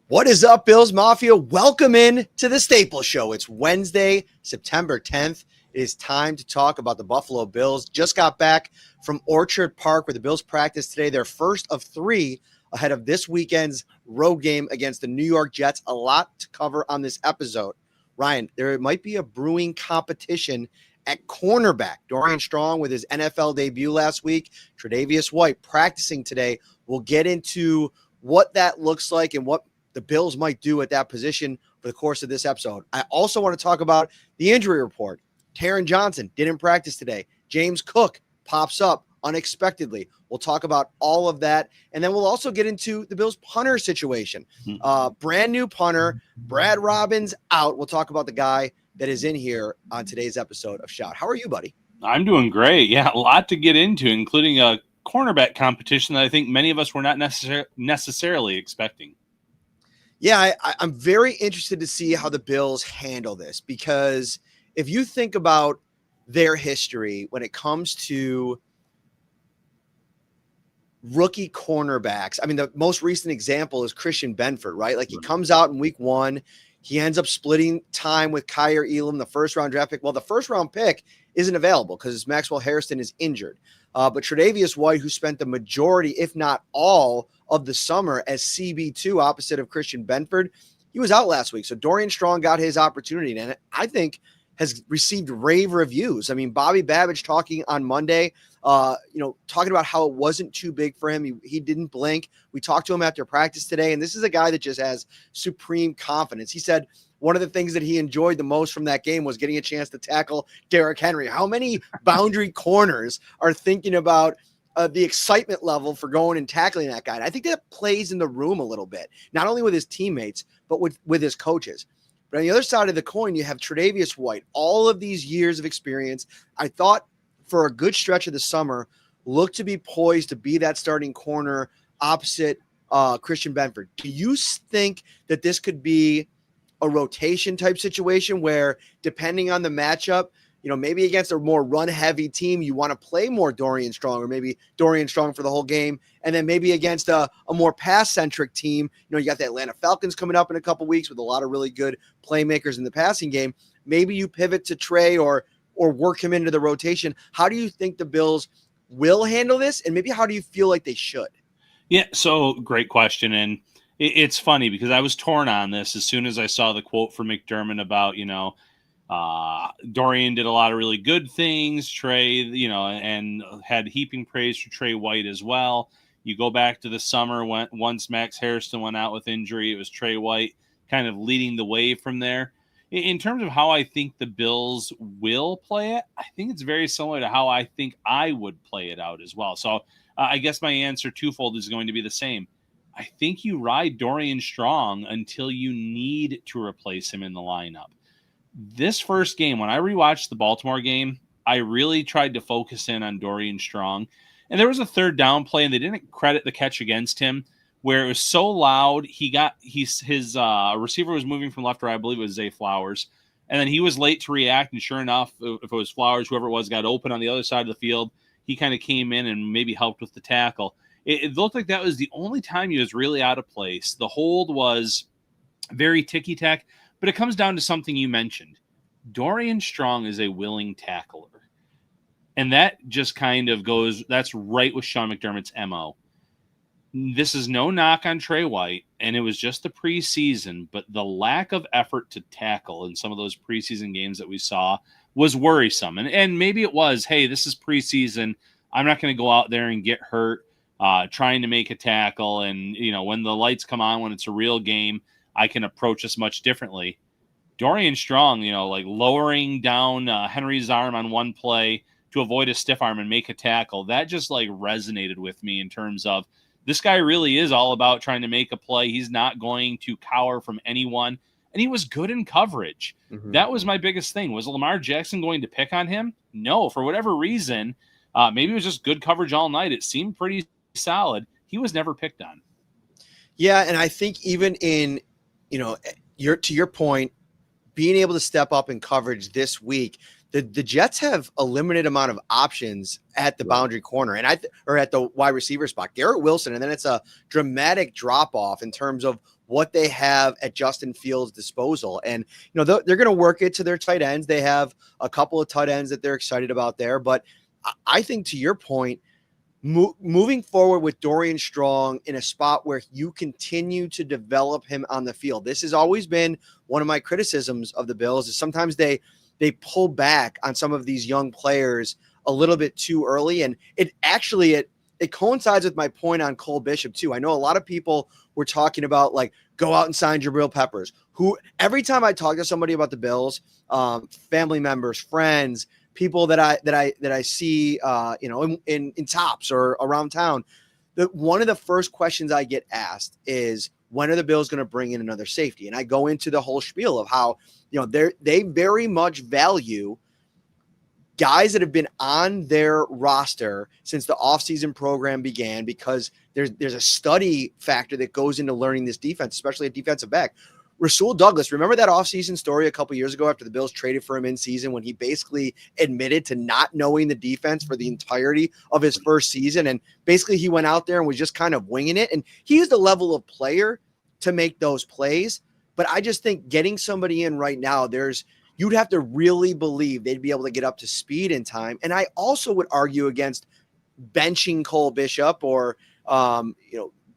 What is up, Bills Mafia? Welcome in to the Staples Show. It's Wednesday, September 10th. It is time to talk about the Buffalo Bills. Just got back from Orchard Park where the Bills practiced today, their first of three ahead of this weekend's road game against the New York Jets. A lot to cover on this episode. Ryan, there might be a brewing competition at cornerback. Dorian Strong with his NFL debut last week. Tre'Davious White practicing today. We'll get into what that looks like and what the Bills might do at that position for the course of this episode. I also want to talk about the injury report. Taron Johnson didn't practice today. James Cook pops up unexpectedly. We'll talk about all of that. And then we'll also get into the Bills punter situation. Brand new punter, Brad Robbins out. We'll talk about the guy that is in here on today's episode of Shout. How are you, buddy? I'm doing great. Yeah, a lot to get into, including a cornerback competition that I think many of us were not necessarily expecting. Yeah, I'm very interested to see how the Bills handle this, because if you think about their history when it comes to rookie cornerbacks, I mean, the most recent example is Christian Benford, right? Like he comes out in week one, he ends up splitting time with Kyer Elam, the first round draft pick. Well, the first round pick isn't available because Maxwell Harrison is injured. But Tre'Davious White, who spent the majority, if not all, of the summer as CB2 opposite of Christian Benford, he was out last week. So Dorian Strong got his opportunity, and I think has received rave reviews. I mean, Bobby Babbage talking on Monday, talking about how it wasn't too big for him. He didn't blink. We talked to him after practice today, and this is a guy that just has supreme confidence. He said one of the things that he enjoyed the most from that game was getting a chance to tackle Derrick Henry. How many boundary corners are thinking about the excitement level for going and tackling that guy? And I think that plays in the room a little bit, not only with his teammates, but with his coaches. But on the other side of the coin, you have Tre'Davious White, all of these years of experience. I thought for a good stretch of the summer, looked to be poised to be that starting corner opposite Christian Benford. Do you think that this could be a rotation type situation where, depending on the matchup, maybe against a more run-heavy team, you want to play more Dorian Strong, or maybe Dorian Strong for the whole game, and then maybe against a more pass-centric team, you got the Atlanta Falcons coming up in a couple weeks with a lot of really good playmakers in the passing game. Maybe you pivot to Trey or work him into the rotation. How do you think the Bills will handle this, and maybe how do you feel like they should? Yeah, so great question, and it's funny because I was torn on this as soon as I saw the quote from McDermott about, Dorian did a lot of really good things, Trey, and had heaping praise for Tre White as well. You go back to the summer once Max Harrison went out with injury, it was Tre White kind of leading the way from there. In terms of how I think the Bills will play it, I think it's very similar to how I think I would play it out as well. So I guess my answer twofold is going to be the same. I think you ride Dorian Strong until you need to replace him in the lineup. This first game, when I rewatched the Baltimore game, I really tried to focus in on Dorian Strong. And there was a third down play, and they didn't credit the catch against him, where it was so loud, his receiver was moving from left to right. I believe it was Zay Flowers. And then he was late to react, and sure enough, if it was Flowers, whoever it was, got open on the other side of the field. He kind of came in and maybe helped with the tackle. It looked like that was the only time he was really out of place. The hold was very ticky-tack, but it comes down to something you mentioned. Dorian Strong is a willing tackler. And that just kind of that's right with Sean McDermott's MO. This is no knock on Tre White, and it was just the preseason, but the lack of effort to tackle in some of those preseason games that we saw was worrisome. And maybe it was, hey, this is preseason. I'm not going to go out there and get hurt trying to make a tackle. And, when the lights come on, when it's a real game, I can approach this much differently. Dorian Strong, lowering down Henry's arm on one play to avoid a stiff arm and make a tackle, that just resonated with me in terms of this guy really is all about trying to make a play. He's not going to cower from anyone. And he was good in coverage. Mm-hmm. That was my biggest thing. Was Lamar Jackson going to pick on him? No, for whatever reason. Maybe it was just good coverage all night. It seemed pretty solid. He was never picked on. Yeah, and I think even in, to your point, being able to step up in coverage this week, the Jets have a limited amount of options at the boundary corner or at the wide receiver spot. Garrett Wilson, and then it's a dramatic drop off in terms of what they have at Justin Fields' disposal. And, they're going to work it to their tight ends. They have a couple of tight ends that they're excited about there. But I think, to your point, moving forward with Dorian Strong in a spot where you continue to develop him on the field. This has always been one of my criticisms of the Bills, is sometimes they pull back on some of these young players a little bit too early. And it coincides with my point on Cole Bishop too. I know a lot of people were talking about, like, go out and sign Jabril Peppers, who every time I talk to somebody about the Bills, family members, friends, people that I see, in Tops or around town, one of the first questions I get asked is, when are the Bills going to bring in another safety? And I go into the whole spiel of how, they very much value guys that have been on their roster since the offseason program began, because there's a study factor that goes into learning this defense, especially a defensive back. Rasul Douglas, remember that offseason story a couple years ago after the Bills traded for him in season, when he basically admitted to not knowing the defense for the entirety of his first season? And basically he went out there and was just kind of winging it. And he's the level of player to make those plays. But I just think getting somebody in right now, you'd have to really believe they'd be able to get up to speed in time. And I also would argue against benching Cole Bishop or,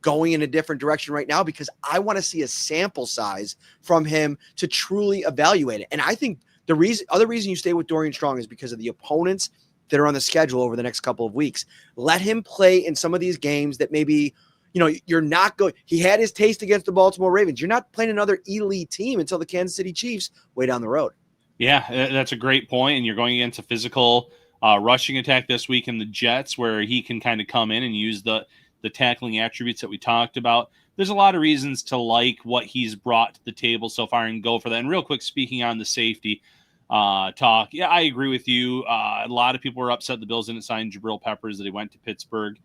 going in a different direction right now, because I want to see a sample size from him to truly evaluate it. And I think the other reason you stay with Dorian Strong is because of the opponents that are on the schedule over the next couple of weeks. Let him play in some of these games that maybe, you're not going. He had his taste against the Baltimore Ravens. You're not playing another elite team until the Kansas City Chiefs way down the road. Yeah, that's a great point. And you're going against a physical rushing attack this week in the Jets, where he can kind of come in and use the tackling attributes that we talked about. There's a lot of reasons to like what he's brought to the table so far and go for that. And real quick, speaking on the safety talk, yeah, I agree with you. A lot of people were upset the Bills didn't sign Jabril Peppers, that he went to Pittsburgh.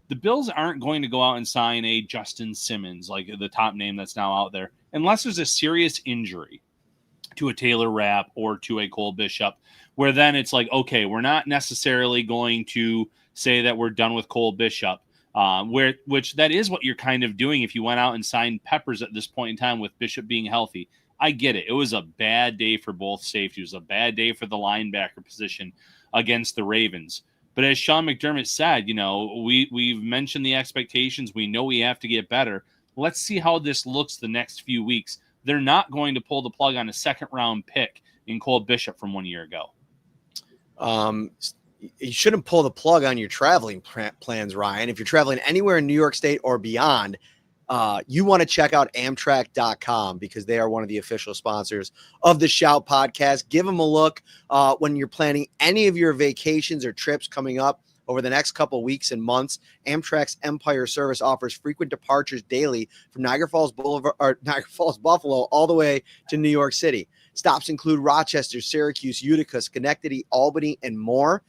The Bills aren't going to go out and sign a Justin Simmons, like the top name that's now out there, unless there's a serious injury to a Taylor Rapp or to a Cole Bishop, where then it's like, okay, we're not necessarily going to say that we're done with Cole Bishop. Which that is what you're kind of doing if you went out and signed Peppers at this point in time with Bishop being healthy. I get it. It was a bad day for both safeties. It was a bad day for the linebacker position against the Ravens. But as Sean McDermott said, we've mentioned the expectations. We know we have to get better. Let's see how this looks the next few weeks. They're not going to pull the plug on a second-round pick in Cole Bishop from 1 year ago. You shouldn't pull the plug on your traveling plans, Ryan. If you're traveling anywhere in New York State or beyond, you want to check out Amtrak.com, because they are one of the official sponsors of the Shout podcast. Give them a look when you're planning any of your vacations or trips coming up over the next couple of weeks and months. Amtrak's Empire service offers frequent departures daily from Niagara Falls Buffalo, all the way to New York City. Stops include Rochester, Syracuse, Utica, Schenectady, Albany, and more.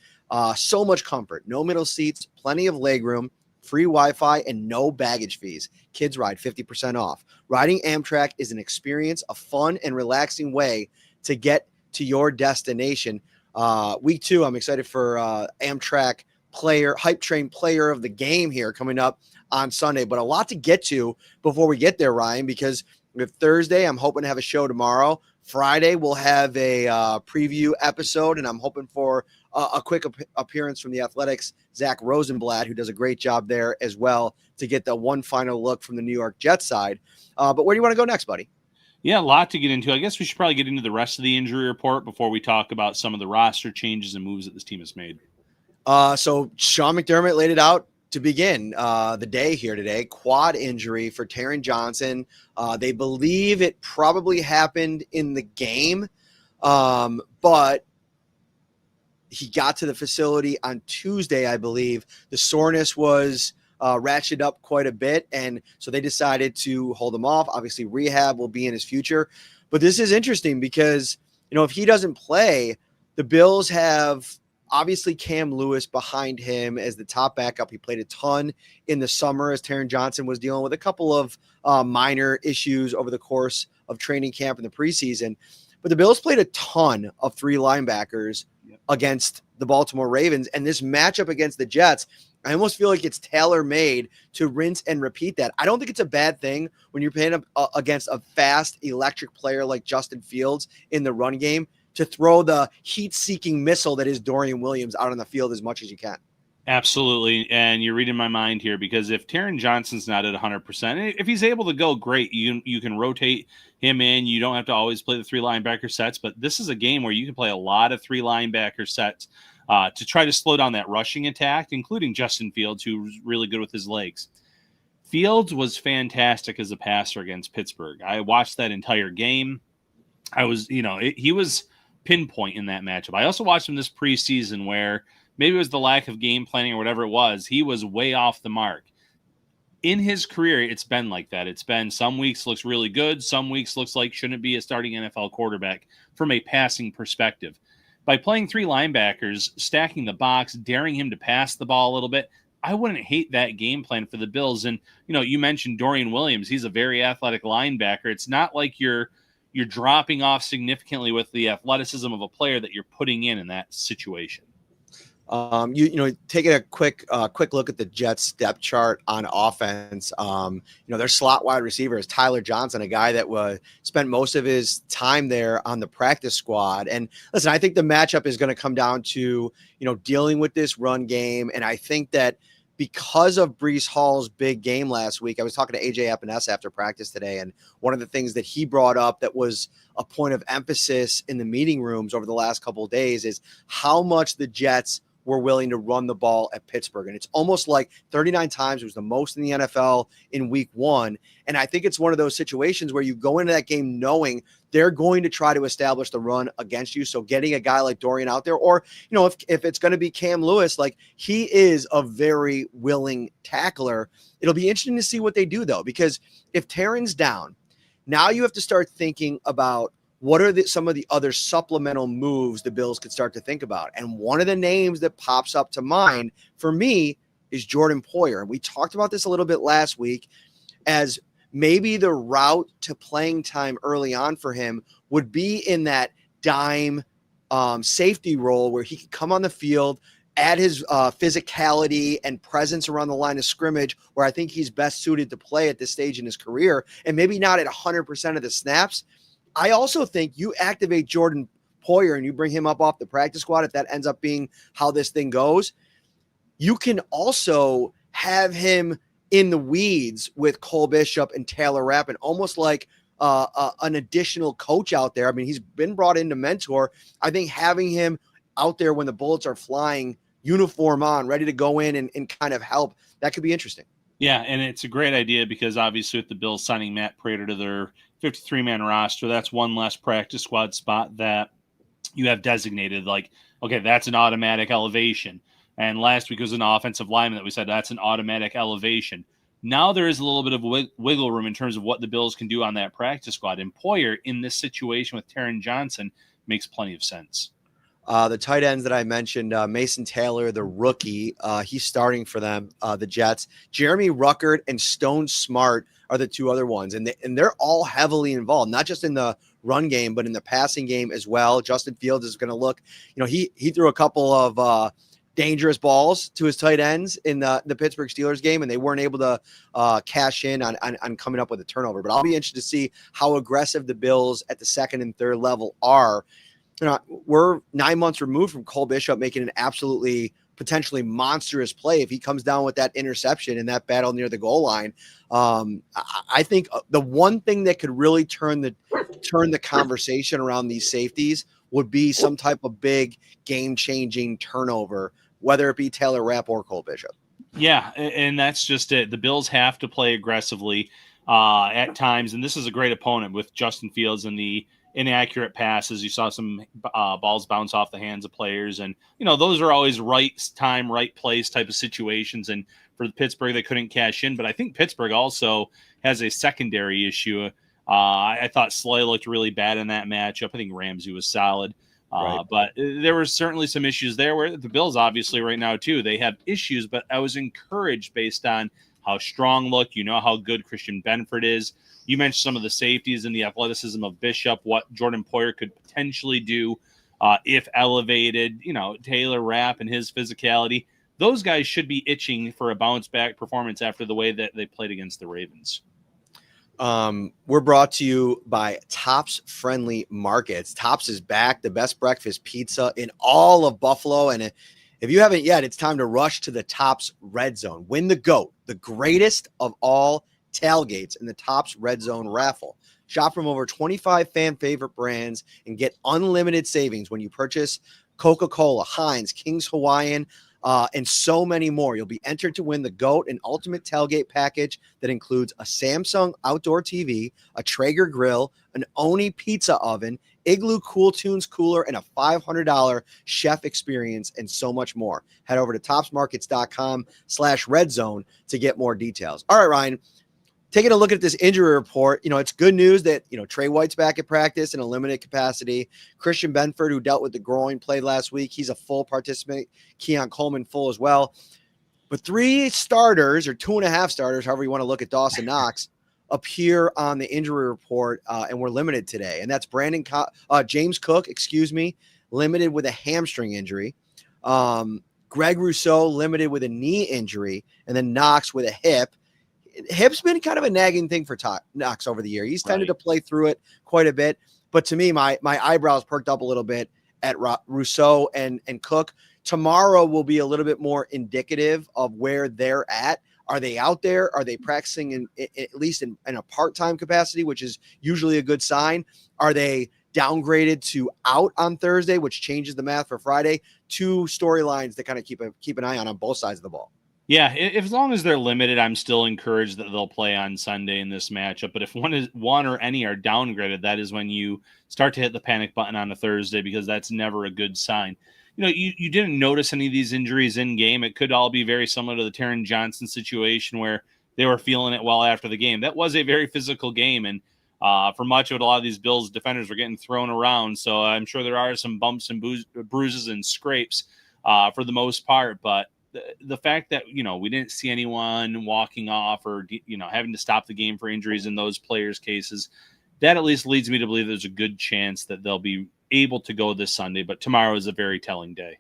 So much comfort, no middle seats, plenty of legroom, free Wi-Fi, and no baggage fees. Kids ride 50% off. Riding Amtrak is an experience, a fun and relaxing way to get to your destination. Week 2, I'm excited for Amtrak hype train player of the game here coming up on Sunday, but a lot to get to before we get there, Ryan, because with Thursday, I'm hoping to have a show tomorrow. Friday, we'll have a preview episode, and I'm hoping for a quick appearance from the Athletics' Zach Rosenblatt, who does a great job there as well, to get the one final look from the New York Jets side. But where do you want to go next, buddy? Yeah, a lot to get into. I guess we should probably get into the rest of the injury report before we talk about some of the roster changes and moves that this team has made. So Sean McDermott laid it out to begin the day here today. Quad injury for Taron Johnson. They believe it probably happened in the game, but he got to the facility on Tuesday, I believe. The soreness was ratcheted up quite a bit, and so they decided to hold him off. Obviously, rehab will be in his future. But this is interesting because, if he doesn't play, the Bills have obviously Cam Lewis behind him as the top backup. He played a ton in the summer as Taron Johnson was dealing with a couple of minor issues over the course of training camp in the preseason. But the Bills played a ton of 3 linebackers against the Baltimore Ravens. And this matchup against the Jets, I almost feel like it's tailor-made to rinse and repeat that. I don't think it's a bad thing when you're playing against a fast, electric player like Justin Fields in the run game to throw the heat-seeking missile that is Dorian Williams out on the field as much as you can. Absolutely, and you're reading my mind here, because if Taron Johnson's not at 100%, if he's able to go, great. You can rotate him in. You don't have to always play the 3 linebacker sets, but this is a game where you can play a lot of 3 linebacker sets to try to slow down that rushing attack, including Justin Fields, who's really good with his legs. Fields was fantastic as a passer against Pittsburgh. I watched that entire game. He was pinpoint in that matchup. I also watched him this preseason where maybe it was the lack of game planning or whatever it was. He was way off the mark. In his career, it's been like that. It's been some weeks looks really good. Some weeks looks like shouldn't be a starting NFL quarterback from a passing perspective. By playing 3 linebackers, stacking the box, daring him to pass the ball a little bit, I wouldn't hate that game plan for the Bills. And, you mentioned Dorian Williams. He's a very athletic linebacker. It's not like you're dropping off significantly with the athleticism of a player that you're putting in that situation. Taking a quick look at the Jets depth chart on offense. Their slot wide receiver is Taron Johnson, a guy that spent most of his time there on the practice squad. And listen, I think the matchup is going to come down to, dealing with this run game. And I think that because of Breece Hall's big game last week, I was talking to AJ Epinesa after practice today, and one of the things that he brought up that was a point of emphasis in the meeting rooms over the last couple of days is how much the Jets were willing to run the ball at Pittsburgh. And it's almost like 39 times. It was the most in the NFL in week 1. And I think it's one of those situations where you go into that game knowing they're going to try to establish the run against you. So getting a guy like Dorian out there, or, if it's going to be Cam Lewis, like he is a very willing tackler. It'll be interesting to see what they do though, because if Taron's down, now you have to start thinking about what are some of the other supplemental moves the Bills could start to think about? And one of the names that pops up to mind for me is Jordan Poyer. And we talked about this a little bit last week as maybe the route to playing time early on for him would be in that dime safety role where he could come on the field, add his physicality and presence around the line of scrimmage, where I think he's best suited to play at this stage in his career, and maybe not at 100% of the snaps. I also think you activate Jordan Poyer and you bring him up off the practice squad. If that ends up being how this thing goes, you can also have him in the weeds with Cole Bishop and Taylor Rapp, and almost like an additional coach out there. I mean, he's been brought in to mentor. I think having him out there when the bullets are flying, uniform on, ready to go in and kind of help, that could be interesting. Yeah, and it's a great idea because obviously with the Bills signing Matt Prater to their 53-man roster, that's one less practice squad spot that you have designated. Like, okay, that's an automatic elevation. And last week was an offensive lineman that we said that's an automatic elevation. Now there is a little bit of wiggle room in terms of what the Bills can do on that practice squad. And Poyer, in this situation with Taron Johnson, makes plenty of sense. The tight ends that I mentioned, Mason Taylor, the rookie, he's starting for them, the Jets. Jeremy Ruckert and Stone Smart are the 2 other ones. And they're all heavily involved, not just in the run game, but in the passing game as well. Justin Fields is going to look, he threw a couple of dangerous balls to his tight ends in the Pittsburgh Steelers game, and they weren't able to cash in on coming up with a turnover. But I'll be interested to see how aggressive the Bills at the 2nd and 3rd level are. We're 9 months removed from Cole Bishop making an absolutely potentially monstrous play. If he comes down with that interception in that battle near the goal line, I think the one thing that could really turn the conversation around these safeties would be some type of big game-changing turnover, whether it be Taylor Rapp or Cole Bishop. Yeah, and that's just it. The Bills have to play aggressively at times, and this is a great opponent with Justin Fields and the inaccurate passes. You saw some balls bounce off the hands of players, and those are always right time, right place type of situations. And for Pittsburgh, they couldn't cash in. But I think Pittsburgh also has a secondary issue. I thought Slay looked really bad in that matchup. I think Ramsey was solid. Right. But there were certainly some issues there where the Bills obviously right now too, they have issues, but I was encouraged based on how Strong looked, how good Christian Benford is. You mentioned some of the safeties and the athleticism of Bishop, what Jordan Poyer could potentially do if elevated, Taylor Rapp and his physicality. those guys should be itching for a bounce back performance after the way that they played against the Ravens. We're brought to you by Tops Friendly Markets. Tops is back, the best breakfast pizza in all of Buffalo. And if you haven't yet, it's time to rush to the Tops Red Zone. Win the GOAT, the greatest of all tailgates in the Tops Red Zone raffle. Shop from over 25 fan favorite brands and get unlimited savings when you purchase Coca-Cola, Heinz, King's Hawaiian, and so many more. You'll be entered to win the GOAT, an ultimate tailgate package that includes a Samsung outdoor TV, a Traeger grill, an Oni pizza oven, Igloo Cool Tunes cooler, and a $500 chef experience, and so much more. Head over to topsmarkets.com/redzone to get more details. All right, Ryan, taking a look at this injury report, it's good news that, Tre White's back at practice in a limited capacity. Christian Benford, who dealt with the groin, played last week. He's a full participant. Keon Coleman, full as well. But 3 starters, or 2.5 starters, however you want to look at Dawson Knox, appear on the injury report, and we're limited today. And that's James Cook, limited with a hamstring injury. Greg Rousseau, limited with a knee injury. And then Knox with a hip. Hip's been kind of a nagging thing for Knox over the year. He's tended to play through it quite a bit. But to me, my eyebrows perked up a little bit at Rousseau and Cook. Tomorrow will be a little bit more indicative of where they're at. Are they out there? Are they practicing at least in a part-time capacity, which is usually a good sign? Are they downgraded to out on Thursday, which changes the math for Friday? 2 storylines to kind of keep an eye on both sides of the ball. Yeah, as long as they're limited, I'm still encouraged that they'll play on Sunday in this matchup. But if one or any are downgraded, that is when you start to hit the panic button on a Thursday, because that's never a good sign. You didn't notice any of these injuries in game. It could all be very similar to the Taron Johnson situation where they were feeling it well after the game. That was a very physical game, and for much of it, a lot of these Bills defenders were getting thrown around. So I'm sure there are some bumps and bruises and scrapes for the most part, but the fact that, we didn't see anyone walking off or, having to stop the game for injuries in those players' cases, that at least leads me to believe there's a good chance that they'll be able to go this Sunday. But tomorrow is a very telling day.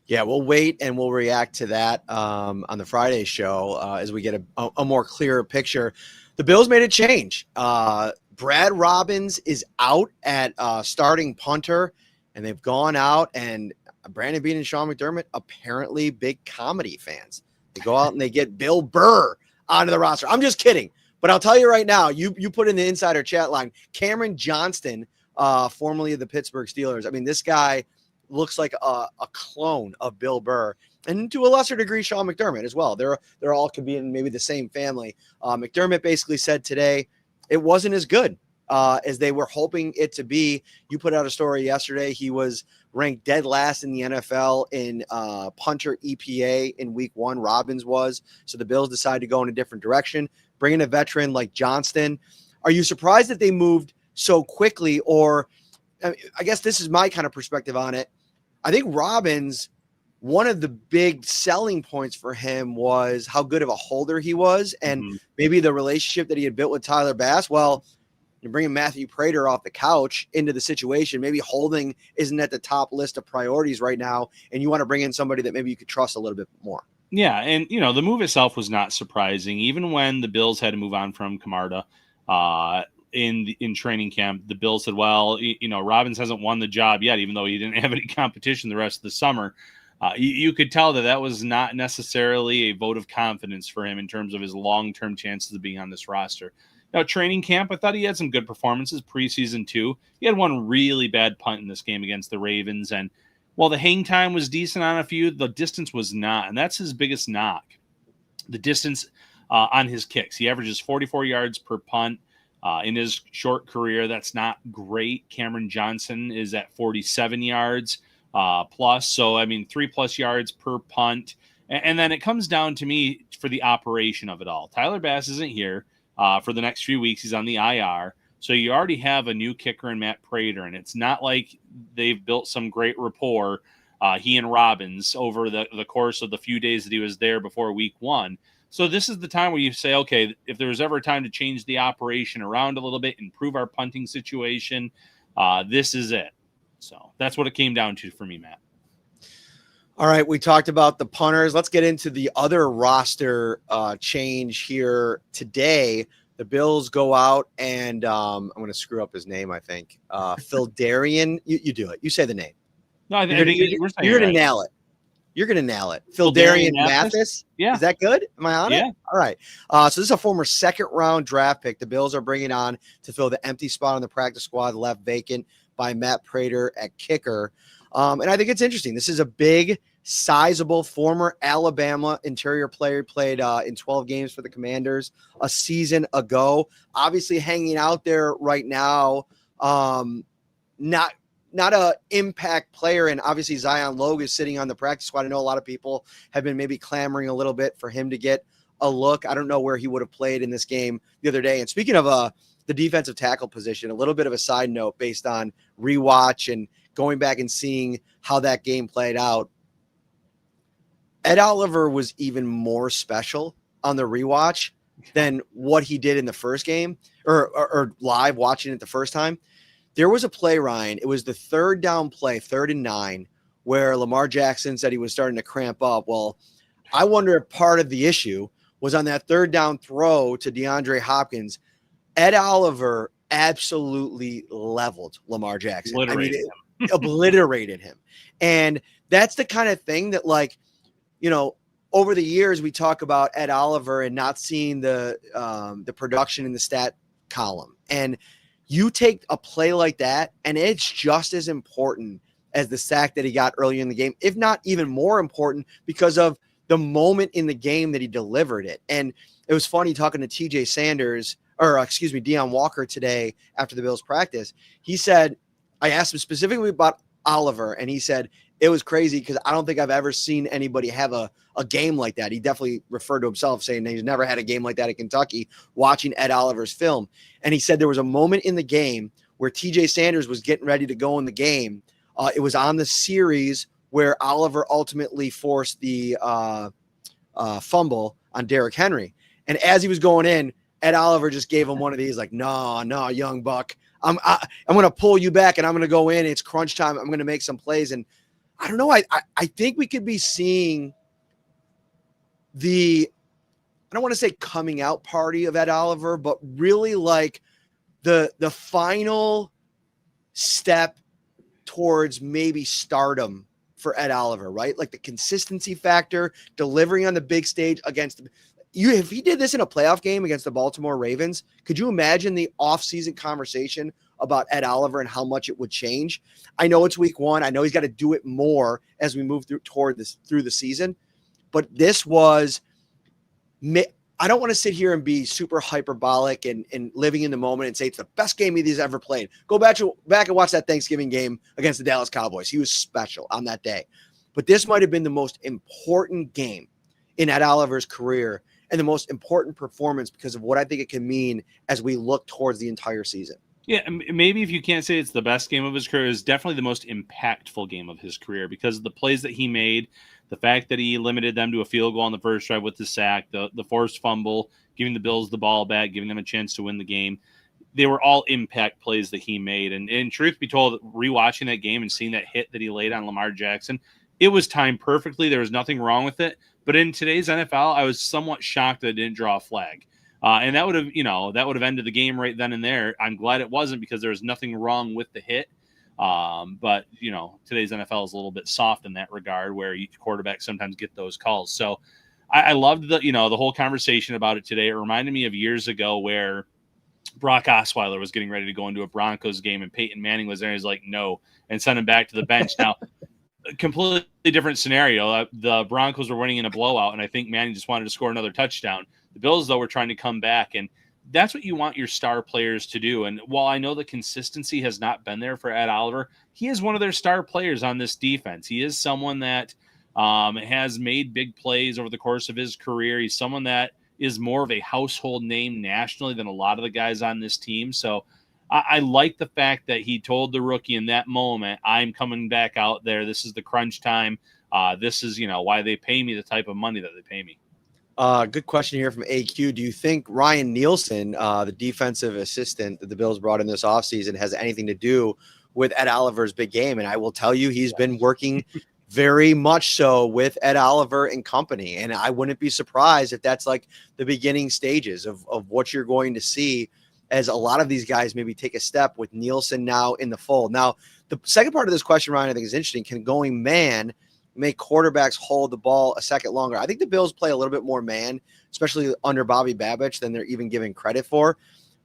Yeah, we'll wait and we'll react to that on the Friday show as we get a more clearer picture. The Bills made a change. Brad Robbins is out at starting punter, and they've gone out and Brandon Beane and Sean McDermott, apparently big comedy fans. They go out and they get Bill Burr onto the roster. I'm just kidding. But I'll tell you right now, you put in the insider chat line, Cameron Johnston, formerly of the Pittsburgh Steelers. I mean, this guy looks like a clone of Bill Burr, and to a lesser degree, Sean McDermott as well. They're all could be in maybe the same family. McDermott basically said today it wasn't as good as they were hoping it to be. You put out a story yesterday. He was ranked dead last in the NFL in punter EPA in week 1. Robbins was. So the Bills decided to go in a different direction, bring in a veteran like Johnston. Are you surprised that they moved so quickly? Or I guess this is my kind of perspective on it. I think Robbins, one of the big selling points for him was how good of a holder he was, and maybe the relationship that he had built with Tyler Bass. Well, you're bringing Matthew Prater off the couch into the situation. Maybe holding isn't at the top list of priorities right now, and you want to bring in somebody that maybe you could trust a little bit more. Yeah, and the move itself was not surprising. Even when the Bills had to move on from Camarda in training camp, the Bills said, well, Robbins hasn't won the job yet, even though he didn't have any competition the rest of the summer. You could tell that was not necessarily a vote of confidence for him in terms of his long-term chances of being on this roster. Now, training camp, I thought he had some good performances preseason too. He had one really bad punt in this game against the Ravens, and while the hang time was decent on a few, the distance was not, and that's his biggest knock. The distance on his kicks. He averages 44 yards per punt in his short career. That's not great. Cameron Johnson is at 47 yards plus, so 3+ yards per punt. And then it comes down to me for the operation of it all. Tyler Bass isn't here. For the next few weeks, he's on the IR. So you already have a new kicker in Matt Prater, and it's not like they've built some great rapport, he and Robbins, over the course of the few days that he was there before week 1. So this is the time where you say, okay, if there was ever a time to change the operation around a little bit, improve our punting situation, this is it. So that's what it came down to for me, Matt. All right, we talked about the punters. Let's get into the other roster change here today. The Bills go out and I'm going to screw up his name, I think. Phil Darian. You do it. You say the name. No, I think you're going to nail it. You're going to nail it. Phil Darian Mathis. Yeah. Is that good? Am I on it? Yeah. All right. So this is a former second-round draft pick the Bills are bringing on to fill the empty spot on the practice squad left vacant by Matt Prater at kicker. And I think it's interesting. This is a big, sizable former Alabama interior player, played in 12 games for the Commanders a season ago. Obviously hanging out there right now. Not a impact player, and obviously Zion Logue is sitting on the practice squad. I know a lot of people have been maybe clamoring a little bit for him to get a look. I don't know where he would have played in this game the other day. And speaking of the defensive tackle position, a little bit of a side note based on rewatch and going back and seeing how that game played out. Ed Oliver was even more special on the rewatch than what he did in the first game or live watching it the first time. There was a play, Ryan. It was the third down play, 3rd and 9, where Lamar Jackson said he was starting to cramp up. Well, I wonder if part of the issue was on that third down throw to DeAndre Hopkins. Ed Oliver absolutely leveled Lamar Jackson. Obliterated him. And that's the kind of thing that, like, you know, over the years we talk about Ed Oliver and not seeing the production in the stat column. And you take a play like that, and it's just as important as the sack that he got earlier in the game, if not even more important, because of the moment in the game that he delivered it. And it was funny talking to Deion Walker today after the Bills practice. He said, I asked him specifically about Oliver, and he said, it was crazy because I don't think I've ever seen anybody have a game like that. He definitely referred to himself saying he's never had a game like that at Kentucky, watching Ed Oliver's film. And he said there was a moment in the game where TJ Sanders was getting ready to go in the game. It was on the series where Oliver ultimately forced the fumble on Derrick Henry. And as he was going in, Ed Oliver just gave him one of these, like, no, young buck. I'm going to pull you back and I'm going to go in. It's crunch time. I'm going to make some plays. And I don't know. I think we could be seeing I don't want to say coming out party of Ed Oliver, but really like the final step towards maybe stardom for Ed Oliver, right? Like the consistency factor, delivering on the big stage against you. If he did this in a playoff game against the Baltimore Ravens, could you imagine the offseason conversation about Ed Oliver and how much it would change? I know it's week 1. I know he's got to do it more as we move through the season, but this was, I don't want to sit here and be super hyperbolic and living in the moment and say it's the best game he's ever played. Go back and watch that Thanksgiving game against the Dallas Cowboys. He was special on that day, but this might have been the most important game in Ed Oliver's career and the most important performance because of what I think it can mean as we look towards the entire season. Yeah, maybe if you can't say it's the best game of his career, it's definitely the most impactful game of his career because of the plays that he made, the fact that he limited them to a field goal on the first drive with the sack, the forced fumble, giving the Bills the ball back, giving them a chance to win the game. They were all impact plays that he made. And truth be told, rewatching that game and seeing that hit that he laid on Lamar Jackson, it was timed perfectly. There was nothing wrong with it. But in today's NFL, I was somewhat shocked that it didn't draw a flag. And that would have ended the game right then and there. I'm glad it wasn't because there was nothing wrong with the hit. But today's NFL is a little bit soft in that regard, where quarterbacks sometimes get those calls. So I loved the whole conversation about it today. It reminded me of years ago where Brock Osweiler was getting ready to go into a Broncos game and Peyton Manning was there. He's like, no, and sent him back to the bench. Now, completely different scenario. The Broncos were winning in a blowout, and I think Manning just wanted to score another touchdown. The Bills, though, were trying to come back, and that's what you want your star players to do. And while I know the consistency has not been there for Ed Oliver, he is one of their star players on this defense. He is someone that has made big plays over the course of his career. He's someone that is more of a household name nationally than a lot of the guys on this team. So I like the fact that he told the rookie in that moment, I'm coming back out there. This is the crunch time. This is, why they pay me the type of money that they pay me. Good question here from AQ. Do you think Ryan Nielsen, the defensive assistant that the Bills brought in this offseason, has anything to do with Ed Oliver's big game? And I will tell you, he's been working very much so with Ed Oliver and company. And I wouldn't be surprised if that's like the beginning stages of what you're going to see as a lot of these guys maybe take a step with Nielsen now in the fold. Now, the second part of this question, Ryan, I think is interesting. Can going man make quarterbacks hold the ball a second longer? I think the Bills play a little bit more man, especially under Bobby Babich, than they're even giving credit for.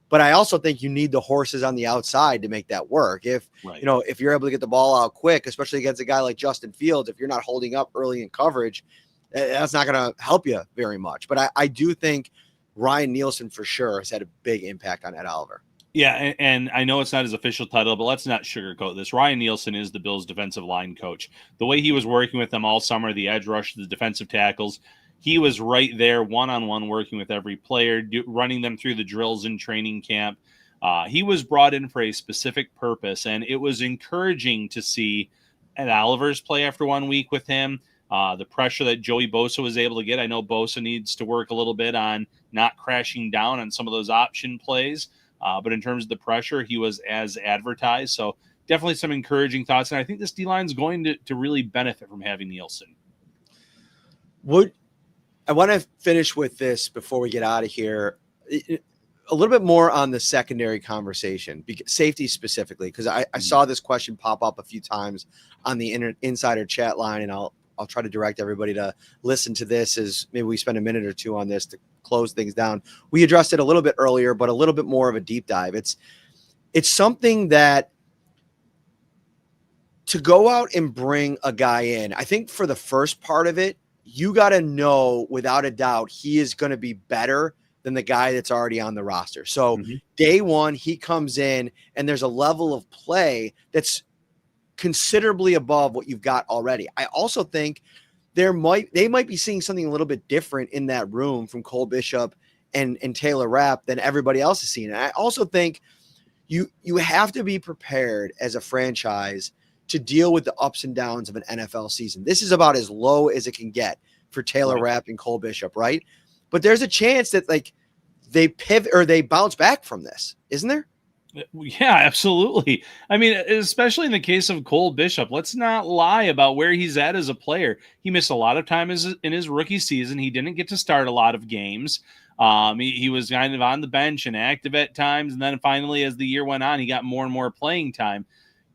But I also think you need the horses on the outside to make that work. If if you're able to get the ball out quick, especially against a guy like Justin Fields, if you're not holding up early in coverage, that's not going to help you very much. But I do think Ryan Nielsen for sure has had a big impact on Ed Oliver. Yeah, and I know it's not his official title, but let's not sugarcoat this. Ryan Nielsen is the Bills' defensive line coach. The way he was working with them all summer, the edge rush, the defensive tackles, he was right there one-on-one working with every player, running them through the drills in training camp. He was brought in for a specific purpose, and it was encouraging to see Ed Oliver's play after 1 week with him. The pressure that Joey Bosa was able to get. I know Bosa needs to work a little bit on not crashing down on some of those option plays. But in terms of the pressure, he was as advertised. So definitely some encouraging thoughts. And I think this D-line is going to really benefit from having Nielsen. I want to finish with this before we get out of here. A little bit more on the secondary conversation, safety specifically, because I saw this question pop up a few times on the insider chat line, and I'll try to direct everybody to listen to this as maybe we spend a minute or two on this to close things down. We addressed it a little bit earlier, but a little bit more of a deep dive. It's something that to go out and bring a guy in, I think for the first part of it, you got to know without a doubt he is going to be better than the guy that's already on the roster. So day one, he comes in and there's a level of play that's considerably above what you've got already. I also think they might be seeing something a little bit different in that room from Cole Bishop and Taylor Rapp than everybody else is seeing. And I also think you have to be prepared as a franchise to deal with the ups and downs of an NFL season. This is about as low as it can get for Taylor Rapp and Cole Bishop, right? But there's a chance that like they pivot or they bounce back from this, isn't there? Yeah, absolutely. I mean, especially in the case of Cole Bishop, let's not lie about where he's at as a player. He missed a lot of time in his rookie season. He didn't get to start a lot of games. He was kind of on the bench and active at times. And then finally, as the year went on, he got more and more playing time.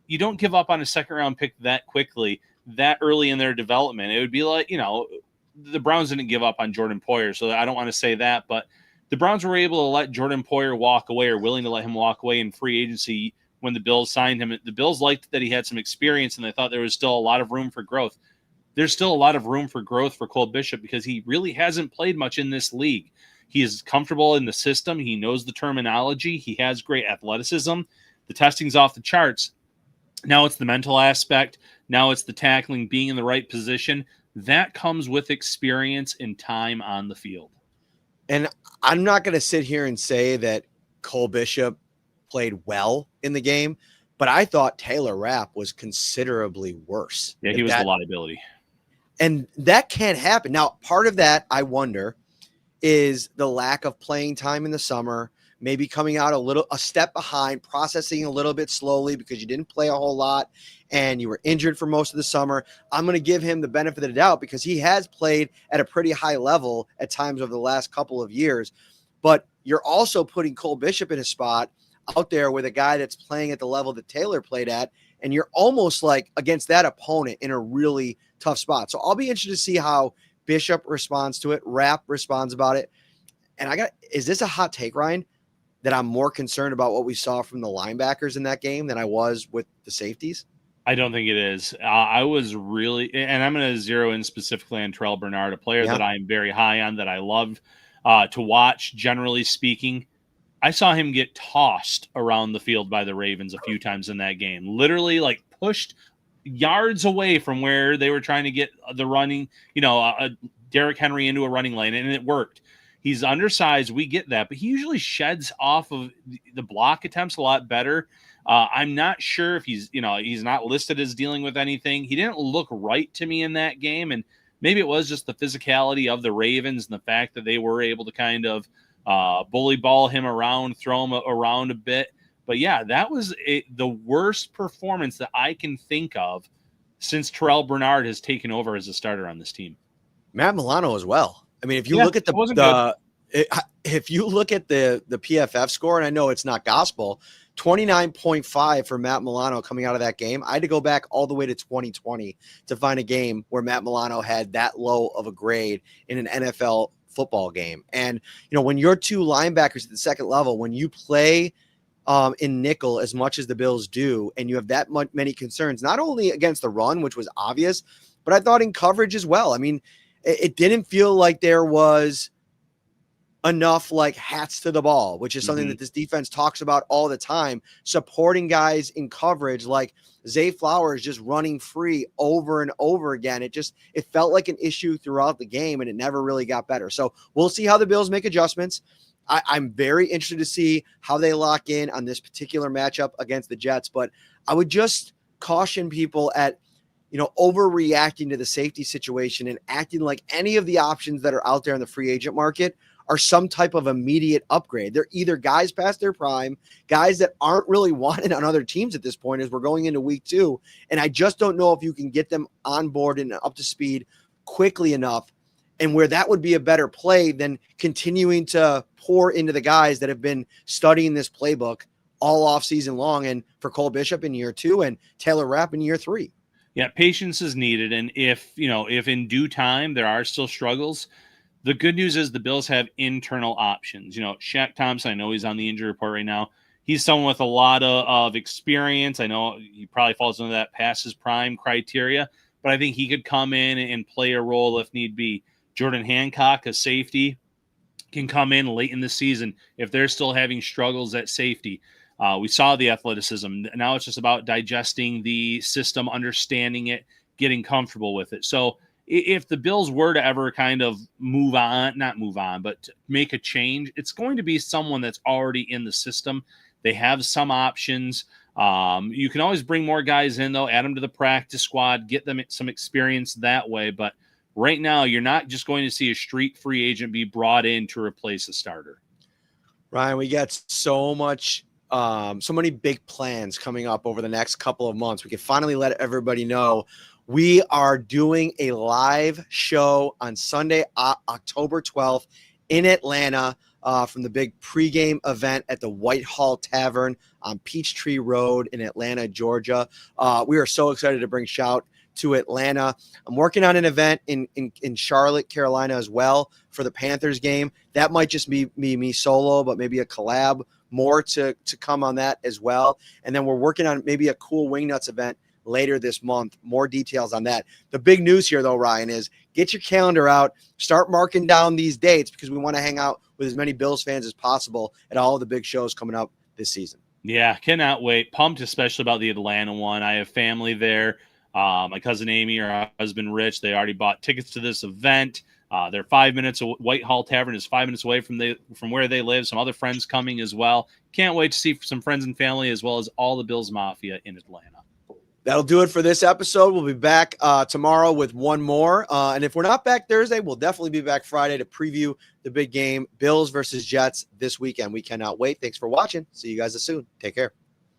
You don't give up on a second-round pick that quickly, that early in their development. It would be like, the Browns didn't give up on Jordan Poyer, so I don't want to say that, but the Browns were able to let Jordan Poyer walk away or willing to let him walk away in free agency when the Bills signed him. The Bills liked that he had some experience, and they thought there was still a lot of room for growth. There's still a lot of room for growth for Cole Bishop because he really hasn't played much in this league. He is comfortable in the system. He knows the terminology. He has great athleticism. The testing's off the charts. Now it's the mental aspect. Now it's the tackling, being in the right position. That comes with experience and time on the field. And I'm not going to sit here and say that Cole Bishop played well in the game, but I thought Taylor Rapp was considerably worse. Yeah, he was the liability. And that can't happen. Now, part of that, I wonder, is the lack of playing time in the summer, maybe coming out a step behind, processing a little bit slowly because you didn't play a whole lot and you were injured for most of the summer. I'm going to give him the benefit of the doubt because he has played at a pretty high level at times over the last couple of years. But you're also putting Cole Bishop in a spot out there with a guy that's playing at the level that Taylor played at, and you're almost like against that opponent in a really tough spot. So I'll be interested to see how Bishop responds to it, Rapp responds about it. And is this a hot take, Ryan, that I'm more concerned about what we saw from the linebackers in that game than I was with the safeties? I don't think it is. I was really, and I'm going to zero in specifically on Terrell Bernard, a player that I'm very high on, that I love to watch, generally speaking. I saw him get tossed around the field by the Ravens a few times in that game, literally like pushed yards away from where they were trying to get the running, Derrick Henry into a running lane, and it worked. He's undersized. We get that, but he usually sheds off of the block attempts a lot better. I'm not sure if he's not listed as dealing with anything. He didn't look right to me in that game. And maybe it was just the physicality of the Ravens and the fact that they were able to kind of bully ball him around, throw him around a bit. But yeah, that was the worst performance that I can think of since Terrell Bernard has taken over as a starter on this team. Matt Milano as well. I mean, if you look at if you look at the PFF score, and I know it's not gospel, 29.5 for Matt Milano coming out of that game. I had to go back all the way to 2020 to find a game where Matt Milano had that low of a grade in an NFL football game. And, when you're two linebackers at the second level, when you play in nickel as much as the Bills do, and you have that many concerns, not only against the run, which was obvious, but I thought in coverage as well. I mean, it didn't feel like there was enough like hats to the ball, which is something that this defense talks about all the time, supporting guys in coverage, like Zay Flowers just running free over and over again. It felt like an issue throughout the game, and it never really got better. So we'll see how the Bills make adjustments. I'm very interested to see how they lock in on this particular matchup against the Jets, but I would just caution people at, overreacting to the safety situation and acting like any of the options that are out there in the free agent market are some type of immediate upgrade. They're either guys past their prime, guys that aren't really wanted on other teams at this point as we're going into week 2. And I just don't know if you can get them on board and up to speed quickly enough, and where that would be a better play than continuing to pour into the guys that have been studying this playbook all off season long, and for Cole Bishop in year 2 and Taylor Rapp in year 3. Yeah, patience is needed. And if in due time there are still struggles, the good news is the Bills have internal options. Shaq Thompson, I know he's on the injury report right now. He's someone with a lot of experience. I know he probably falls into that past his prime criteria, but I think he could come in and play a role if need be. Jordan Hancock, a safety, can come in late in the season if they're still having struggles at safety. We saw the athleticism. Now it's just about digesting the system, understanding it, getting comfortable with it. So if the Bills were to ever kind of but make a change, it's going to be someone that's already in the system. They have some options. You can always bring more guys in, though, add them to the practice squad, get them some experience that way. But right now, you're not just going to see a street free agent be brought in to replace a starter. Ryan, we got so many big plans coming up over the next couple of months. We can finally let everybody know we are doing a live show on Sunday, October 12th in Atlanta from the big pregame event at the Whitehall Tavern on Peachtree Road in Atlanta, Georgia. We are so excited to bring Shout to Atlanta. I'm working on an event in Charlotte, Carolina as well for the Panthers game. That might just be me solo, but maybe a collab more to come on that as well. And then we're working on maybe a cool Wingnuts event later this month. More details on that. The big news here, though, Ryan, is get your calendar out, start marking down these dates, because we want to hang out with as many Bills fans as possible at all of the big shows coming up this season. Yeah, cannot wait. Pumped, especially about the Atlanta one. I have family there. My cousin Amy, her husband Rich, they already bought tickets to this event. They're 5 minutes. Whitehall Tavern is 5 minutes away from where they live. Some other friends coming as well. Can't wait to see some friends and family, as well as all the Bills Mafia in Atlanta. That'll do it for this episode. We'll be back tomorrow with one more. And if we're not back Thursday, we'll definitely be back Friday to preview the big game, Bills versus Jets, this weekend. We cannot wait. Thanks for watching. See you guys soon. Take care.